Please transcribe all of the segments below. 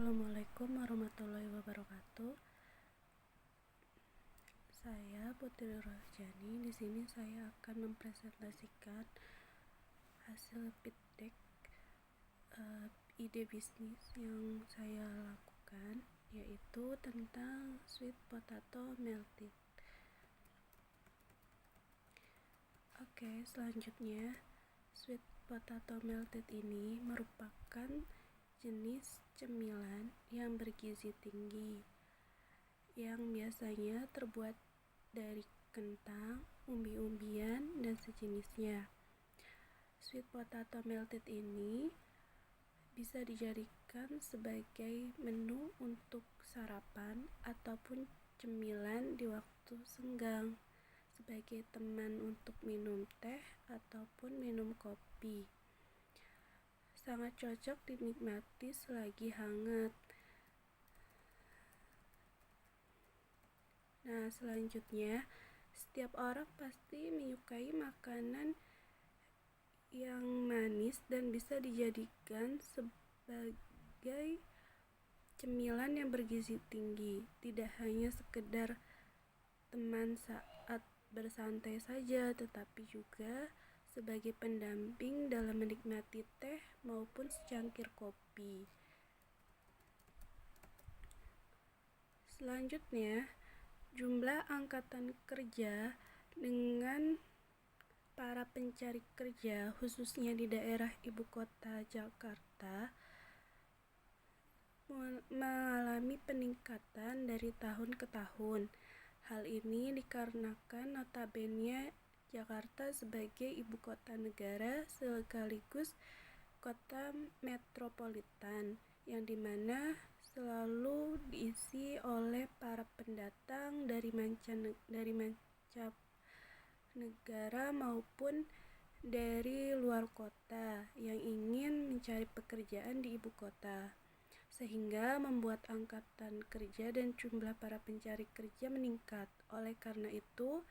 Assalamualaikum warahmatullahi wabarakatuh. Saya Putri Rohjani. Di sini saya akan mempresentasikan hasil pitch deck ide bisnis yang saya lakukan, yaitu tentang sweet potato melted. Oke, selanjutnya sweet potato melted ini merupakan jenis cemilan yang bergizi tinggi yang biasanya terbuat dari kentang, umbi-umbian, dan sejenisnya. Sweet potato melted ini bisa dijadikan sebagai menu untuk sarapan ataupun cemilan di waktu senggang, sebagai teman untuk minum teh ataupun minum kopi. Sangat cocok dinikmati selagi hangat. Nah, selanjutnya, setiap orang pasti menyukai makanan yang manis dan bisa dijadikan sebagai cemilan yang bergizi tinggi. Tidak hanya sekedar teman saat bersantai saja, tetapi juga sebagai pendamping dalam menikmati teh maupun secangkir kopi. Selanjutnya, jumlah angkatan kerja dengan para pencari kerja khususnya di daerah ibu kota Jakarta mengalami peningkatan dari tahun ke tahun. Hal ini dikarenakan notabene Jakarta sebagai ibu kota negara sekaligus kota metropolitan yang dimana selalu diisi oleh para pendatang dari mancanegara maupun dari luar kota yang ingin mencari pekerjaan di ibu kota, sehingga membuat angkatan kerja dan jumlah para pencari kerja meningkat. Oleh karena itu,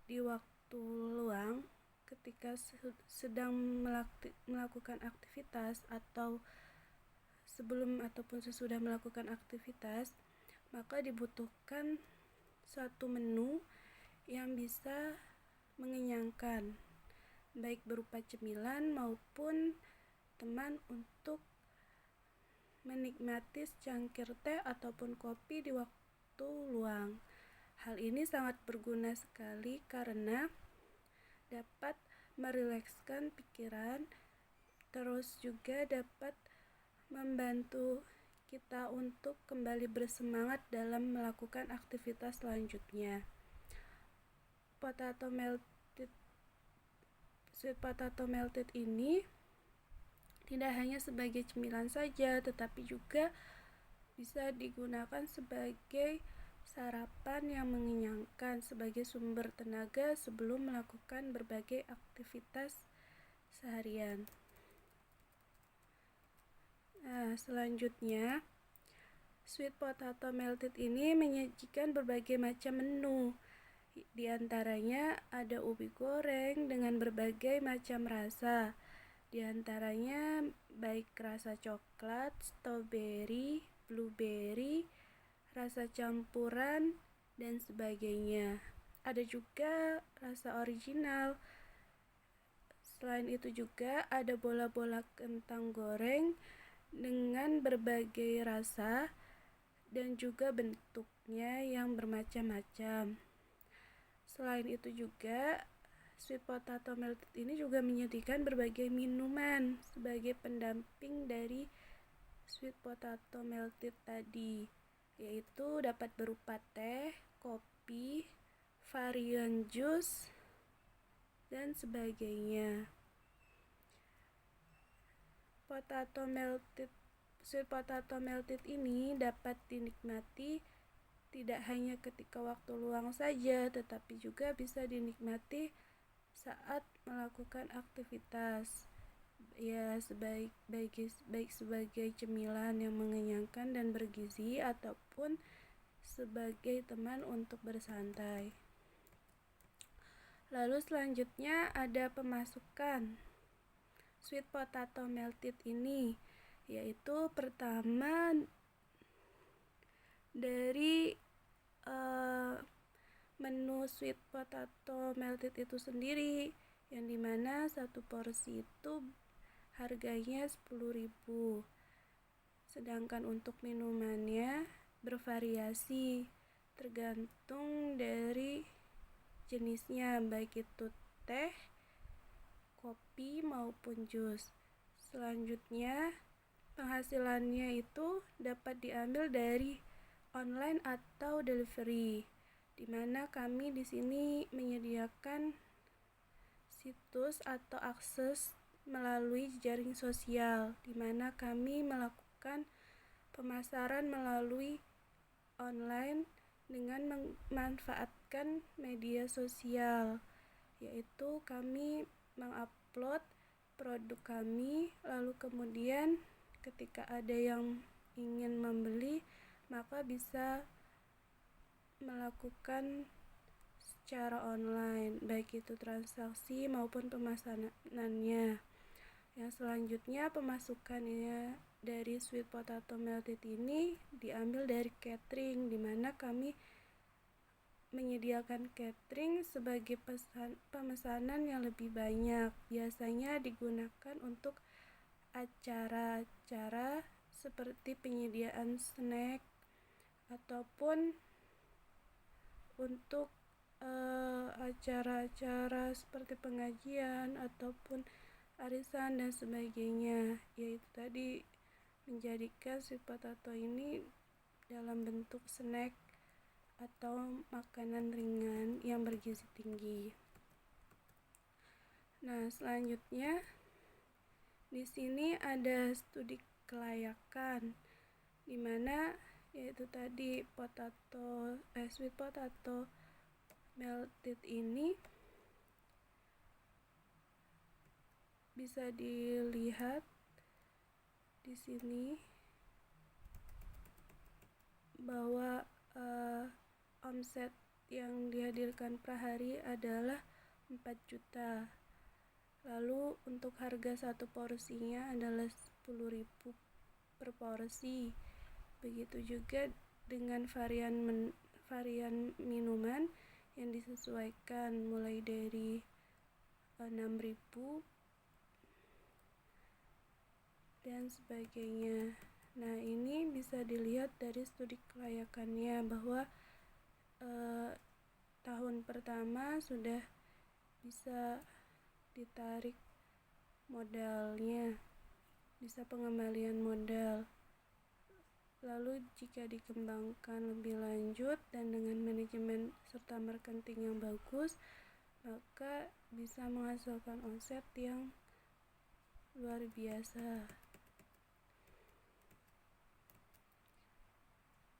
di waktu luang ketika sedang melakukan aktivitas atau sebelum ataupun sesudah melakukan aktivitas, maka dibutuhkan suatu menu yang bisa mengenyangkan, baik berupa cemilan maupun teman untuk menikmati secangkir teh ataupun kopi di waktu luang. Hal ini sangat berguna sekali karena dapat merilekskan pikiran, terus juga dapat membantu kita untuk kembali bersemangat dalam melakukan aktivitas selanjutnya. Sweet potato melted ini tidak hanya sebagai cemilan saja, tetapi juga bisa digunakan sebagai sarapan yang mengenyangkan, sebagai sumber tenaga sebelum melakukan berbagai aktivitas seharian. Nah, selanjutnya, sweet potato melted ini menyajikan berbagai macam menu. Di antaranya ada ubi goreng dengan berbagai macam rasa. Di antaranya baik rasa coklat, strawberry, blueberry, rasa campuran, dan sebagainya. Ada juga rasa original. Selain itu juga ada bola-bola kentang goreng dengan berbagai rasa dan juga bentuknya yang bermacam-macam. Selain itu juga sweet potato melted ini juga menyajikan berbagai minuman sebagai pendamping dari sweet potato melted tadi, yaitu dapat berupa teh, kopi, varian jus, dan sebagainya. Sweet potato melted ini dapat dinikmati tidak hanya ketika waktu luang saja, tetapi juga bisa dinikmati saat melakukan aktivitas, ya baik sebagai cemilan yang mengenyangkan dan bergizi ataupun sebagai teman untuk bersantai. Lalu selanjutnya ada pemasukan sweet potato melted ini, yaitu pertama dari menu sweet potato melted itu sendiri, yang dimana satu porsi itu harganya 10.000. Sedangkan untuk minumannya bervariasi tergantung dari jenisnya, baik itu teh, kopi maupun jus. Selanjutnya, penghasilannya itu dapat diambil dari online atau delivery, di mana kami di sini menyediakan situs atau akses melalui jaring sosial, di mana kami melakukan pemasaran melalui online dengan memanfaatkan media sosial, yaitu kami mengupload produk kami, lalu kemudian ketika ada yang ingin membeli, maka bisa melakukan secara online, baik itu transaksi maupun pemesanannya. Yang selanjutnya, pemasukannya dari sweet potato melted ini diambil dari catering, di mana kami menyediakan catering sebagai pemesanan yang lebih banyak. Biasanya digunakan untuk acara-acara seperti penyediaan snack ataupun untuk acara-acara seperti pengajian ataupun arisan dan sebagainya, yaitu tadi menjadikan sweet potato ini dalam bentuk snack atau makanan ringan yang bergizi tinggi. Nah, selanjutnya di sini ada studi kelayakan, di mana yaitu tadi sweet potato melted ini bisa dilihat di sini bahwa omset yang dihadirkan per hari adalah 4 juta. Lalu untuk harga satu porsinya adalah 10.000 per porsi. Begitu juga dengan varian minuman yang disesuaikan mulai dari 6.000 dan sebagainya. Nah, ini bisa dilihat dari studi kelayakannya bahwa tahun pertama sudah bisa ditarik modalnya, bisa pengembalian modal. Lalu jika dikembangkan lebih lanjut dan dengan manajemen serta marketing yang bagus, maka bisa menghasilkan omset yang luar biasa.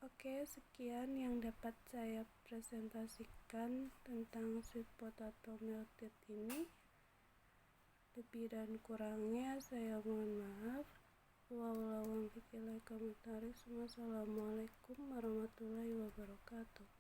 Oke, sekian yang dapat saya presentasikan tentang sweet potato melted ini. Lebih dan kurangnya saya mohon maaf. Wassalamualaikum warahmatullahi wabarakatuh.